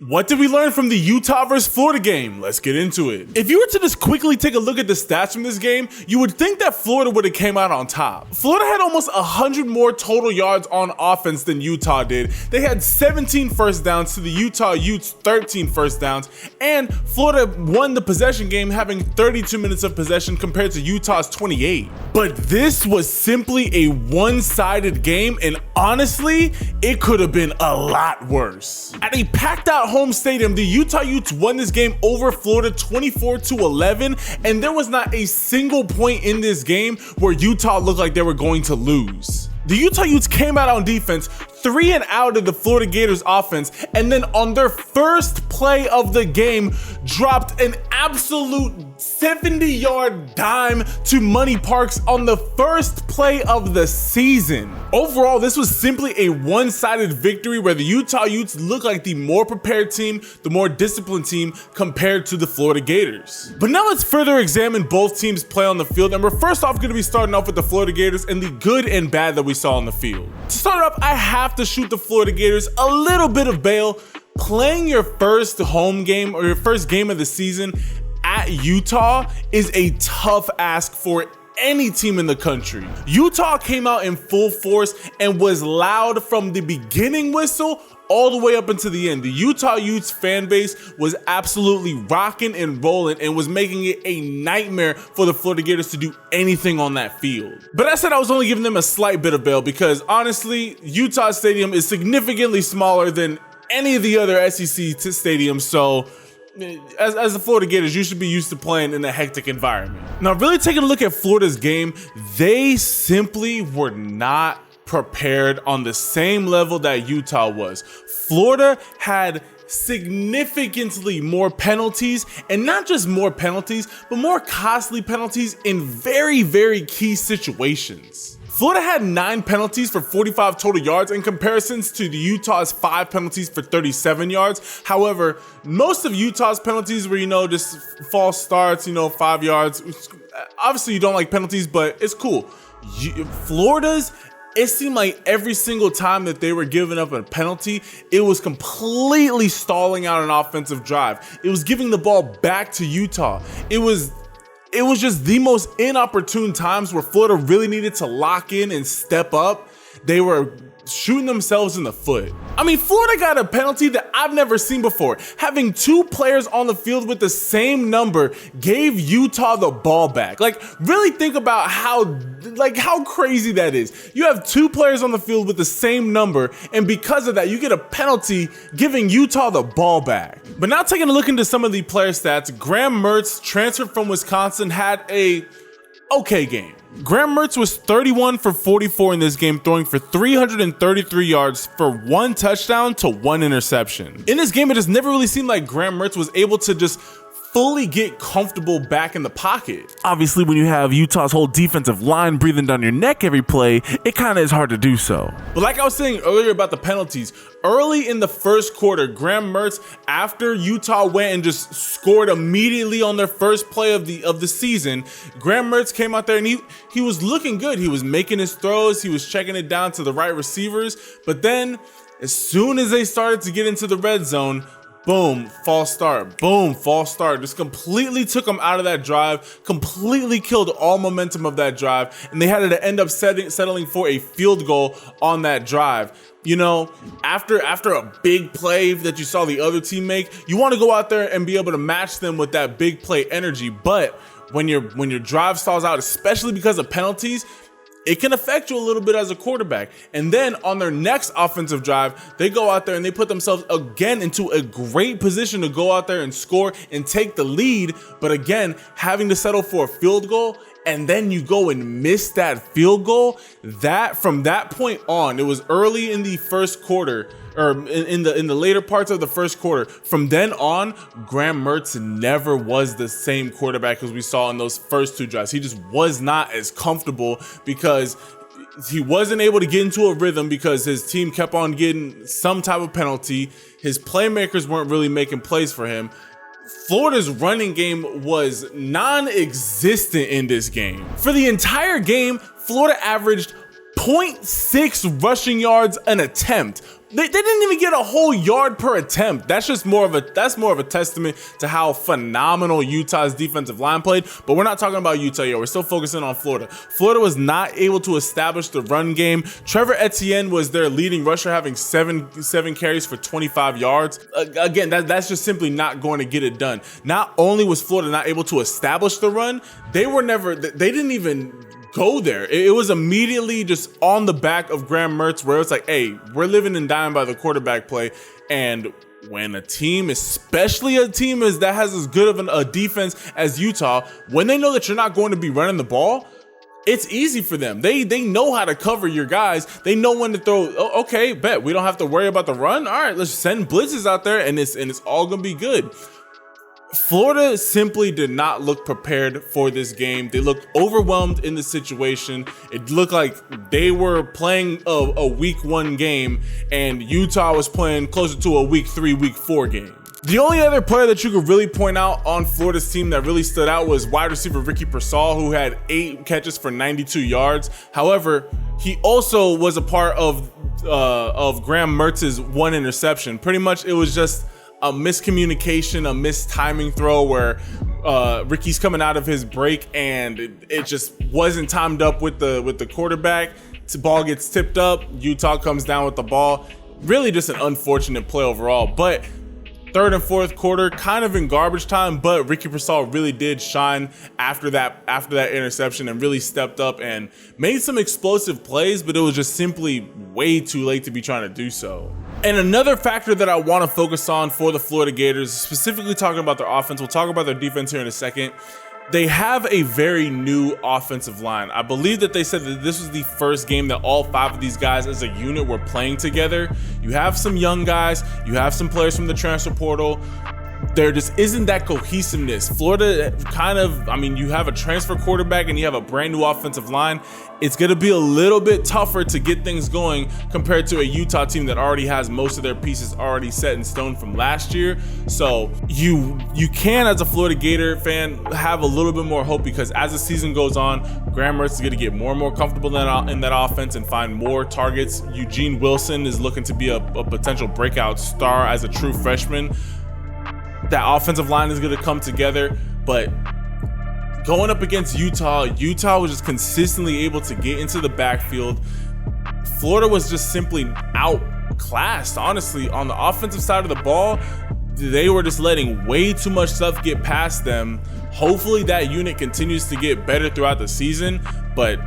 What did we learn from the Utah versus Florida game? Let's get into it. If you were to just quickly take a look at the stats from this game, you would think that Florida would have came out on top. Florida had almost 100 more total yards on offense than Utah did. They had 17 first downs to the Utah Utes 13 first downs, and Florida won the possession game having 32 minutes of possession compared to Utah's 28. But this was simply a one-sided game, and honestly, it could have been a lot worse. At a packed out home stadium, the Utah Utes won this game over Florida 24-11, and there was not a single point in this game where Utah looked like they were going to lose. The Utah Utes came out on defense, 3 and out of the Florida Gators offense, and then on their first play of the game, dropped an absolute 70-yard dime to Money Parks on the first play of the season. Overall, this was simply a one-sided victory where the Utah Utes looked like the more prepared team, the more disciplined team compared to the Florida Gators. But now let's further examine both teams' play on the field, and we're first off going to be starting off with the Florida Gators and the good and bad that we saw on the field. To start off, I have to shoot the Florida Gators a little bit of bail. Playing your first home game or your first game of the season at Utah is a tough ask for any team in the country. Utah came out in full force and was loud from the beginning whistle all the way up into the end. The Utah Utes fan base was absolutely rocking and rolling and was making it a nightmare for the Florida Gators to do anything on that field. But I said I was only giving them a slight bit of bail because honestly, Utah Stadium is significantly smaller than any of the other SEC stadiums, so as the Florida Gators, you should be used to playing in a hectic environment. Now, really taking a look at Florida's game, they simply were not prepared on the same level that Utah was. Florida had significantly more penalties, and not just more penalties, but more costly penalties in very, very key situations. Florida had 9 penalties for 45 total yards in comparisons to the Utah's 5 penalties for 37 yards. However, most of Utah's penalties were, just false starts, 5 yards. Obviously, you don't like penalties, but it's cool. Florida's, it seemed like every single time that they were giving up a penalty, it was completely stalling out an offensive drive. It was giving the ball back to Utah. It was just the most inopportune times where Florida really needed to lock in and step up. They were shooting themselves in the foot. I mean, Florida got a penalty that I've never seen before. Having 2 players on the field with the same number gave Utah the ball back. Really think about how crazy that is. You have 2 players on the field with the same number, and because of that, you get a penalty giving Utah the ball back. But now taking a look into some of the player stats, Graham Mertz, transferred from Wisconsin, had a okay game. Graham Mertz was 31 for 44 in this game, throwing for 333 yards for 1 touchdown to 1 interception. In this game, it just never really seemed like Graham Mertz was able to just fully get comfortable back in the pocket. Obviously, when you have Utah's whole defensive line breathing down your neck every play, it kind of is hard to do so. But like I was saying earlier about the penalties, early in the first quarter, Graham Mertz, after Utah went and just scored immediately on their first play of the season, Graham Mertz came out there and he was looking good. He was making his throws, he was checking it down to the right receivers, but then as soon as they started to get into the red zone, boom, false start. Boom, false start. Just completely took them out of that drive, completely killed all momentum of that drive, and they had to end up settling for a field goal on that drive. After a big play that you saw the other team make, you want to go out there and be able to match them with that big play energy. But when your drive stalls out, especially because of penalties, it can affect you a little bit as a quarterback. And then on their next offensive drive, they go out there and they put themselves again into a great position to go out there and score and take the lead. But again, having to settle for a field goal, and then you go and miss that field goal, that from that point on, it was early in the first quarter, or in the later parts of the first quarter. From then on, Graham Mertz never was the same quarterback as we saw in those first 2 drives. He just was not as comfortable because he wasn't able to get into a rhythm because his team kept on getting some type of penalty. His playmakers weren't really making plays for him. Florida's running game was non-existent in this game. For the entire game, Florida averaged 0.6 rushing yards an attempt. They didn't even get a whole yard per attempt. That's more of a testament to how phenomenal Utah's defensive line played. But we're not talking about Utah yet. We're still focusing on Florida. Florida was not able to establish the run game. Trevor Etienne was their leading rusher, having seven carries for 25 yards. Again, that's just simply not going to get it done. Not only was Florida not able to establish the run, they didn't even go there. It was immediately just on the back of Graham Mertz, where it's like, hey, we're living and dying by the quarterback play. And when a team, especially a team that has as good of a defense as Utah, when they know that you're not going to be running the ball, it's easy for them. They know how to cover your guys. They know when to throw. Oh, okay, bet we don't have to worry about the run. All right, let's send blitzes out there, and it's all gonna be good. Florida simply did not look prepared for this game. They looked overwhelmed in the situation. It looked like they were playing a week 1 game and Utah was playing closer to a week 3, week 4 game. The only other player that you could really point out on Florida's team that really stood out was wide receiver Ricky Pearsall, who had 8 catches for 92 yards. However, he also was a part of Graham Mertz's 1 interception. Pretty much it was just a miscommunication, a missed timing throw where Ricky's coming out of his break and it just wasn't timed up with the quarterback. The ball gets tipped up, Utah comes down with the ball. Really just an unfortunate play overall. But third and fourth quarter, kind of in garbage time, but Ricky Pearsall really did shine after that interception and really stepped up and made some explosive plays, but it was just simply way too late to be trying to do so. And another factor that I want to focus on for the Florida Gators, specifically talking about their offense, we'll talk about their defense here in a second. They have a very new offensive line. I believe that they said that this was the first game that all 5 of these guys as a unit were playing together. You have some young guys, you have some players from the transfer portal. There just isn't that cohesiveness. Florida you have a transfer quarterback and you have a brand new offensive line. It's going to be a little bit tougher to get things going compared to a Utah team that already has most of their pieces already set in stone from last year. So you can, as a Florida Gator fan, have a little bit more hope, because as the season goes on, Graham Mertz is going to get more and more comfortable in that offense and find more targets. Eugene Wilson is looking to be a potential breakout star as a true freshman. That offensive line is going to come together, but going up against Utah was just consistently able to get into the backfield. Florida was just simply outclassed, honestly. On the offensive side of the ball, they were just letting way too much stuff get past them. Hopefully that unit continues to get better throughout the season, but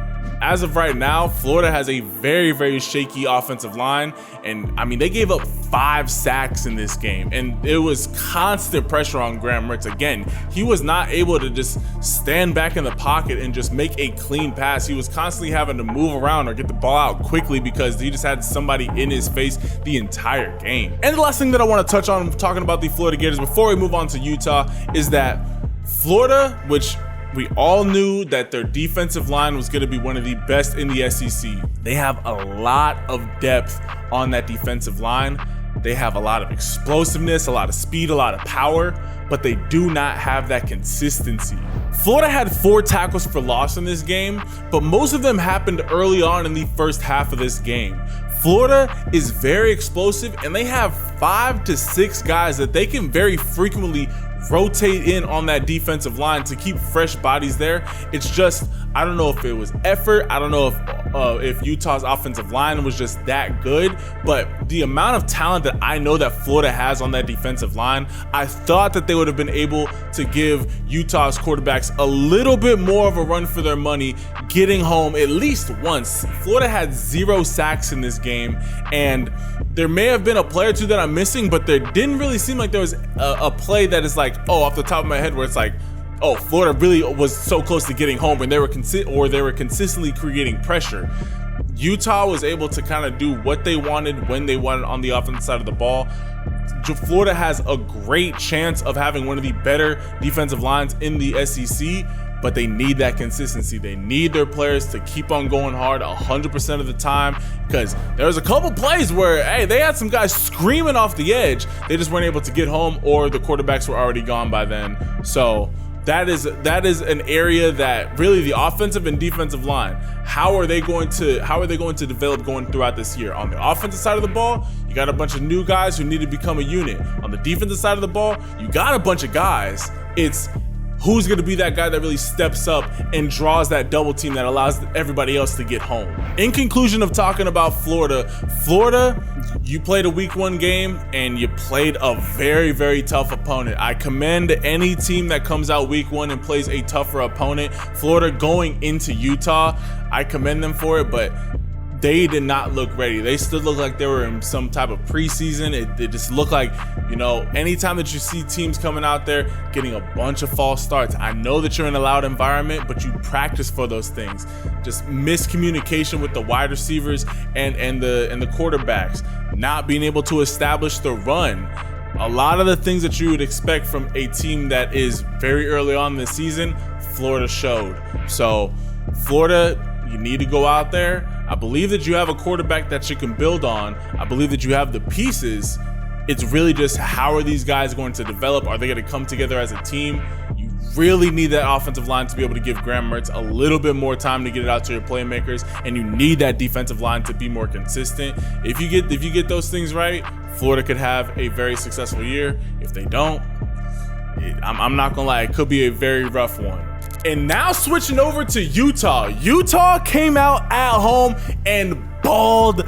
as of right now, Florida has a very, very shaky offensive line. And they gave up 5 sacks in this game, and it was constant pressure on Graham Mertz. Again, he was not able to just stand back in the pocket and just make a clean pass. He was constantly having to move around or get the ball out quickly because he just had somebody in his face the entire game. And the last thing that I want to touch on talking about the Florida Gators before we move on to Utah is that Florida, which we all knew that their defensive line was going to be one of the best in the SEC. They have a lot of depth on that defensive line. They have a lot of explosiveness, a lot of speed, a lot of power, but they do not have that consistency. Florida had 4 tackles for loss in this game, but most of them happened early on in the first half of this game. Florida is very explosive, and they have 5 to 6 guys that they can very frequently rotate in on that defensive line to keep fresh bodies there. It's just, I don't know if it was effort. I don't know if Utah's offensive line was just that good, but the amount of talent that I know that Florida has on that defensive line, I thought that they would have been able to give Utah's quarterbacks a little bit more of a run for their money, getting home at least once. Florida had 0 sacks in this game, and there may have been a play or two that I'm missing, but there didn't really seem like there was a play that is like, oh, off the top of my head, where it's like, oh, Florida really was so close to getting home, and they were consistently creating pressure. Utah was able to kind of do what they wanted when they wanted on the offensive side of the ball. Florida has a great chance of having one of the better defensive lines in the SEC, but they need that consistency. They need their players to keep on going hard 100% of the time, because there was a couple plays where, hey, they had some guys screaming off the edge. They just weren't able to get home, or the quarterbacks were already gone by then. So that is an area that really the offensive and defensive line, how are they going to develop going throughout this year? On the offensive side of the ball, you got a bunch of new guys who need to become a unit. On the defensive side of the ball, you got a bunch of guys. It's who's going to be that guy that really steps up and draws that double team that allows everybody else to get home. In conclusion of talking about Florida, you played a week 1 game and you played a very, very tough opponent. I commend any team that comes out week 1 and plays a tougher opponent. Florida going into Utah, I commend them for it, but they did not look ready. They still look like they were in some type of preseason. It just looked like, anytime that you see teams coming out there getting a bunch of false starts, I know that you're in a loud environment, but you practice for those things. Just miscommunication with the wide receivers and the quarterbacks, not being able to establish the run. A lot of the things that you would expect from a team that is very early on in the season, Florida showed. So Florida, you need to go out there. I believe that you have a quarterback that you can build on. I believe that you have the pieces. It's really just how are these guys going to develop? Are they going to come together as a team? You really need that offensive line to be able to give Graham Mertz a little bit more time to get it out to your playmakers, and you need that defensive line to be more consistent. If you get those things right, Florida could have a very successful year. If they don't, I'm not gonna lie, it could be a very rough one. And now switching over to Utah. Utah came out at home and balled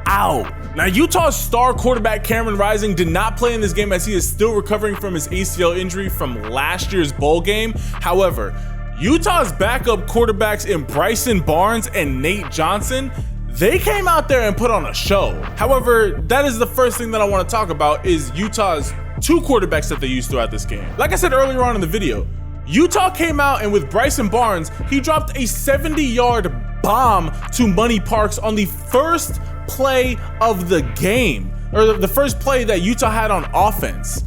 out. Now, Utah's star quarterback Cameron Rising did not play in this game as he is still recovering from his ACL injury from last year's bowl game. However, Utah's backup quarterbacks in Bryson Barnes and Nate Johnson, they came out there and put on a show. However, that is the first thing that I want to talk about is Utah's 2 quarterbacks that they used throughout this game. Like I said earlier on in the video, Utah came out and with Bryson Barnes, he dropped a 70-yard bomb to Money Parks on the first play of the game, or the first play that Utah had on offense.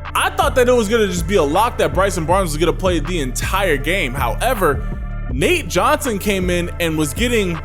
I thought that it was gonna just be a lock that Bryson Barnes was gonna play the entire game. However, Nate Johnson came in and was getting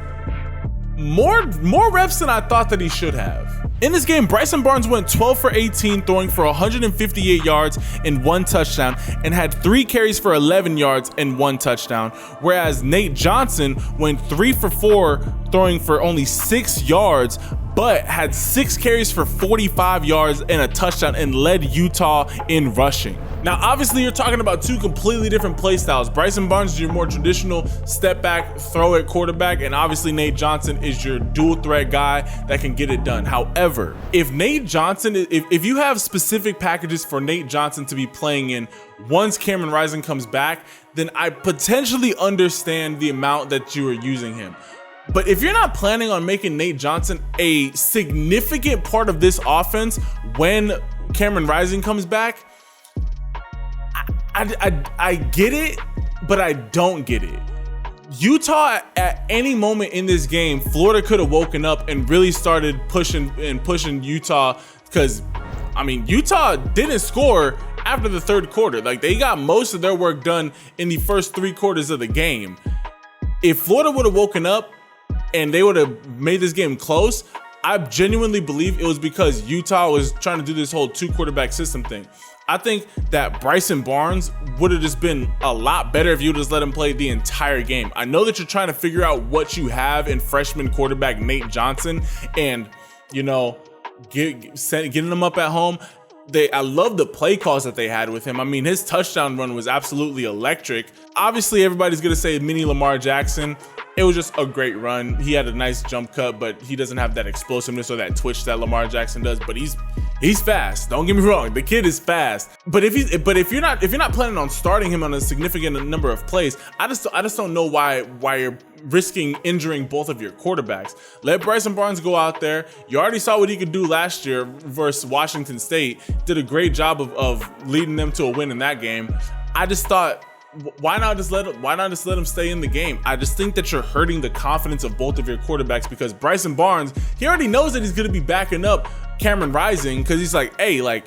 more reps than I thought that he should have. In this game, Bryson Barnes went 12 for 18, throwing for 158 yards and 1 touchdown, and had 3 carries for 11 yards and 1 touchdown, whereas Nate Johnson went 3 for 4, throwing for only 6 yards, but had 6 carries for 45 yards and a touchdown and led Utah in rushing. Now, obviously, you're talking about 2 completely different play styles. Bryson Barnes is your more traditional step back, throw it quarterback, and obviously Nate Johnson is your dual threat guy that can get it done. However, if Nate Johnson, if you have specific packages for Nate Johnson to be playing in once Cameron Rising comes back, then I potentially understand the amount that you are using him. But if you're not planning on making Nate Johnson a significant part of this offense when Cameron Rising comes back, I get it, but I don't get it. Utah, at any moment in this game, Florida could have woken up and really started pushing Utah, because, I mean, Utah didn't score after the 3rd quarter. Like, they got most of their work done in the first 3 quarters of the game. If Florida would have woken up and they would have made this game close, I genuinely believe it was because Utah was trying to do this whole 2 quarterback system thing. I think that Bryson Barnes would have just been a lot better if you just let him play the entire game. I know that you're trying to figure out what you have in freshman quarterback Nate Johnson, and getting him up at home. I love the play calls that they had with him. I mean, his touchdown run was absolutely electric. Obviously, everybody's gonna say mini Lamar Jackson. It was just a great run. He had a nice jump cut, but he doesn't have that explosiveness or that twitch that Lamar Jackson does. But he's fast. Don't get me wrong, the kid is fast. But if you're not planning on starting him on a significant number of plays, I just don't know why you're risking injuring both of your quarterbacks. Let Bryson Barnes go out there. You already saw what he could do last year versus Washington State. Did a great job of leading them to a win in that game. I just thought, why not just let him stay in the game? I just think that you're hurting the confidence of both of your quarterbacks, because Bryson Barnes, he already knows that he's going to be backing up Cameron Rising, because he's like, hey, like,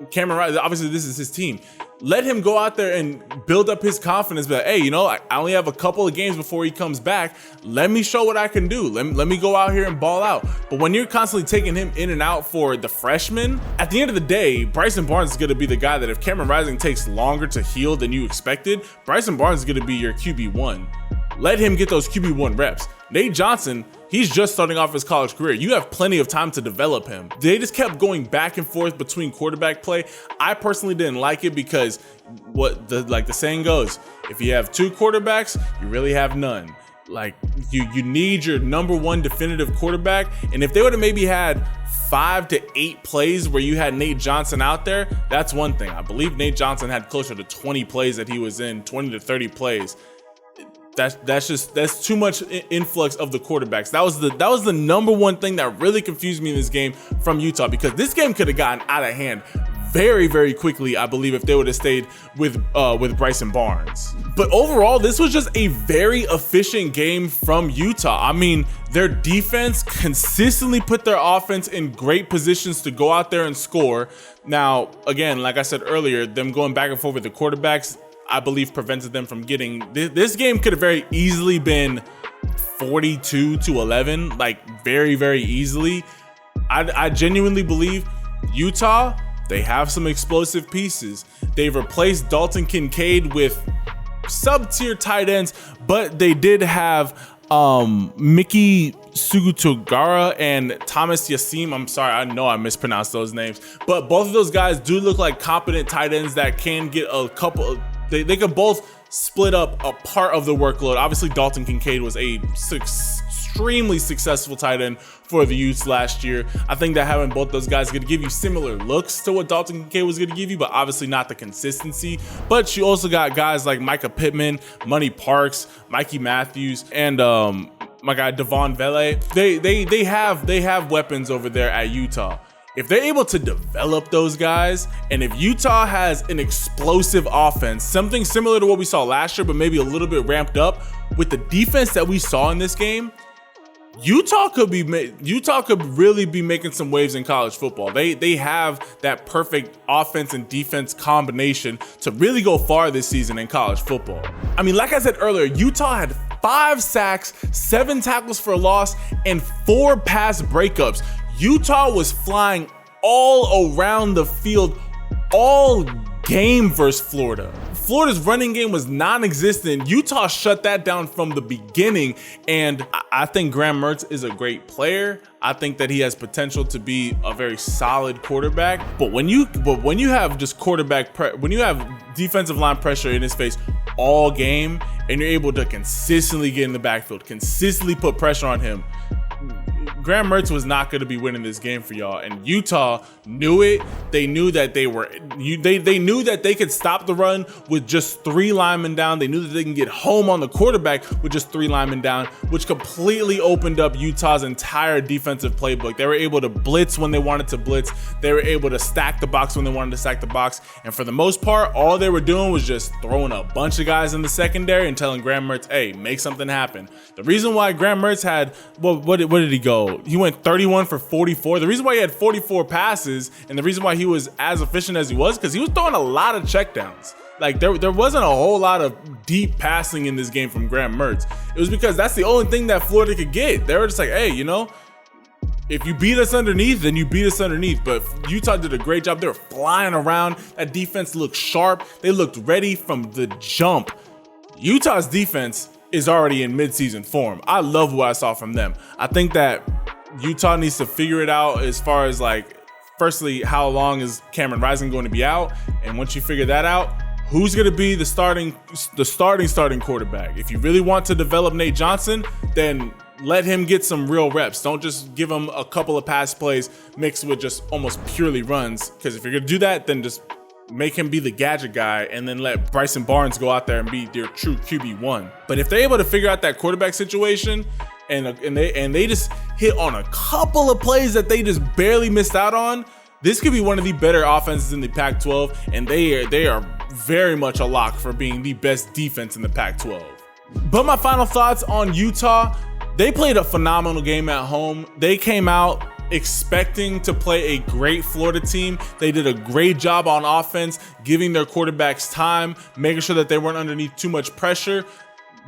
Cameron Rising, obviously this is his team. let him go out there and build up his confidence. But hey, you know, I only have a couple of games before he comes back. Let me show what I can do. Let me go out here and ball out. But when you're constantly taking him in and out for the freshman, at the end of the day, Bryson Barnes is going to be the guy that if Cameron Rising takes longer to heal than you expected, Bryson Barnes is going to be your QB1. Let him get those QB1 reps. Nate Johnson, he's just starting off his college career. You have plenty of time to develop him. They just kept going back and forth between quarterback play. I personally didn't like it because like the saying goes, if you have two quarterbacks, you really have none. Like you need your number one definitive quarterback. And if they would have maybe had 5 to 8 plays where you had Nate Johnson out there, that's one thing. I believe Nate Johnson had closer to 20 plays that he was in, 20 to 30 plays. That's too much influx of the quarterbacks. That was the number one thing that really confused me in this game from Utah, because this game could have gotten out of hand very, very quickly, I believe, if they would have stayed with Bryson Barnes. But overall, this was just a very efficient game from Utah. I mean, their defense consistently put their offense in great positions to go out there and score. Now, again, like I said earlier, them going back and forth with the quarterbacks, I believe, prevented them from getting this game. Could have very easily been 42-11, like very, very easily. I genuinely believe Utah, they have some explosive pieces. They've replaced Dalton Kincaid with sub-tier tight ends, but they did have Miki Sugutogara and Thomas Yassim. I'm sorry, I know I mispronounced those names, but both of those guys do look like competent tight ends that can get a couple. They could both split up a part of the workload. Obviously, Dalton Kincaid was a extremely successful tight end for the Utes last year. I think that having both those guys is going to give you similar looks to what Dalton Kincaid was going to give you, but obviously not the consistency. But you also got guys like Micah Pittman, Money Parks, Mikey Matthews, and my guy Devon Vele. They have weapons over there at Utah. If they're able to develop those guys, and if Utah has an explosive offense, something similar to what we saw last year, but maybe a little bit ramped up with the defense that we saw in this game, Utah could really be making some waves in college football. They have that perfect offense and defense combination to really go far this season in college football. I mean, like I said earlier, Utah had 5 sacks, 7 tackles for a loss, and 4 pass breakups. Utah was flying all around the field all game versus Florida. Florida's running game was non-existent. Utah shut that down from the beginning, and I think Graham Mertz is a great player. I think that he has potential to be a very solid quarterback. But when you have just when you have defensive line pressure in his face all game, and you're able to consistently get in the backfield, consistently put pressure on him, Graham Mertz was not going to be winning this game for y'all, and Utah knew it. They knew that they knew that they could stop the run with just 3 linemen down. They knew that they can get home on the quarterback with just 3 linemen down, which completely opened up Utah's entire defensive playbook. They were able to blitz when they wanted to blitz. They were able to stack the box when they wanted to stack the box. And for the most part, all they were doing was just throwing a bunch of guys in the secondary and telling Graham Mertz, hey, make something happen. The reason why Graham Mertz had, what did he go? He went 31 for 44. The reason why he had 44 passes and the reason why he was as efficient as he was, because he was throwing a lot of checkdowns. Like there wasn't a whole lot of deep passing in this game from Graham Mertz. It was because that's the only thing that Florida could get. They were just like, hey, you know, if you beat us underneath, then you beat us underneath. But Utah did a great job. They were flying around. That defense looked sharp. They looked ready from the jump. Utah's defense is already in midseason form. I love what I saw from them. I think that Utah needs to figure it out as far as, like, firstly, how long is Cameron Rising going to be out? And once you figure that out, who's going to be the starting quarterback? If you really want to develop Nate Johnson, then let him get some real reps. Don't just give him a couple of pass plays mixed with just almost purely runs. Because if you're going to do that, then just make him be the gadget guy and then let Bryson Barnes go out there and be their true QB1. But if they're able to figure out that quarterback situation and they just hit on a couple of plays that they just barely missed out on, this could be one of the better offenses in the Pac-12, and they are very much a lock for being the best defense in the Pac-12. But my final thoughts on Utah, they played a phenomenal game at home. They came out expecting to play a great Florida team. They did a great job on offense, giving their quarterbacks time, making sure that they weren't underneath too much pressure.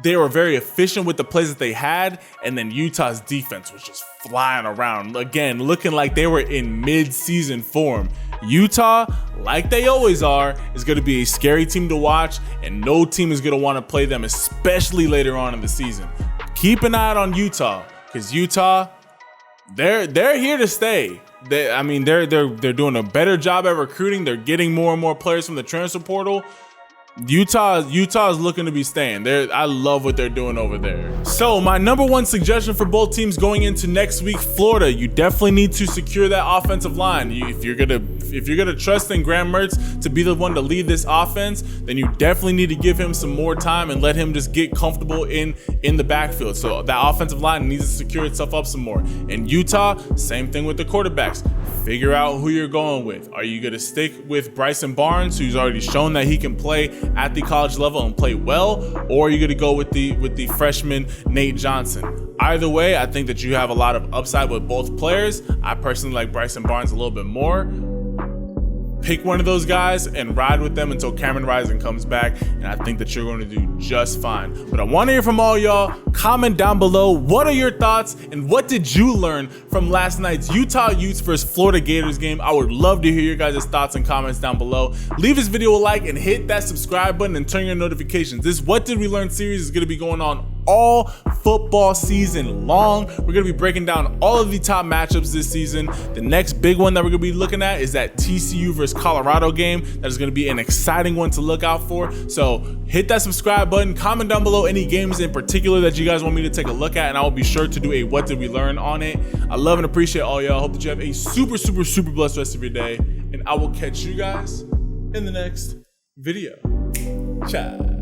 They were very efficient with the plays that they had, and then Utah's defense was just flying around. Again, looking like they were in mid-season form. Utah, like they always are, is going to be a scary team to watch, and no team is going to want to play them, especially later on in the season. Keep an eye out on Utah, because Utah, they're here to stay. They're doing a better job at recruiting. They're getting more and more players from the transfer portal. Utah is looking to be staying there. I love what they're doing over there. So my number one suggestion for both teams going into next week, Florida, you definitely need to secure that offensive line. If you're gonna trust in Graham Mertz to be the one to lead this offense, then you definitely need to give him some more time and let him just get comfortable in the backfield. So that offensive line needs to secure itself up some more. And Utah, same thing with the quarterbacks. Figure out who you're going with. Are you gonna stick with Bryson Barnes, who's already shown that he can play at the college level and play well, or are you going to go with the freshman Nate Johnson? Either way, I think that you have a lot of upside with both players. I personally like Bryson Barnes a little bit more. Pick one of those guys and ride with them until Cameron Rising comes back, and I think that you're going to do just fine. But I want to hear from all y'all. Comment down below, what are your thoughts and what did you learn from last night's Utah Utes versus Florida Gators game? I would love to hear your guys' thoughts and comments down below. Leave this video a like and hit that subscribe button and turn your notifications. This What Did We Learn series is going to be going on all football season long. We're going to be breaking down all of the top matchups this season. The next big one that we're going to be looking at is that TCU versus Colorado game. That is going to be an exciting one to look out for. So hit that subscribe button, comment down below any games in particular that you guys want me to take a look at, and I will be sure to do a What Did We Learn on it. I love and appreciate all y'all. Hope that you have a super blessed rest of your day, and I will catch you guys in the next video. Ciao.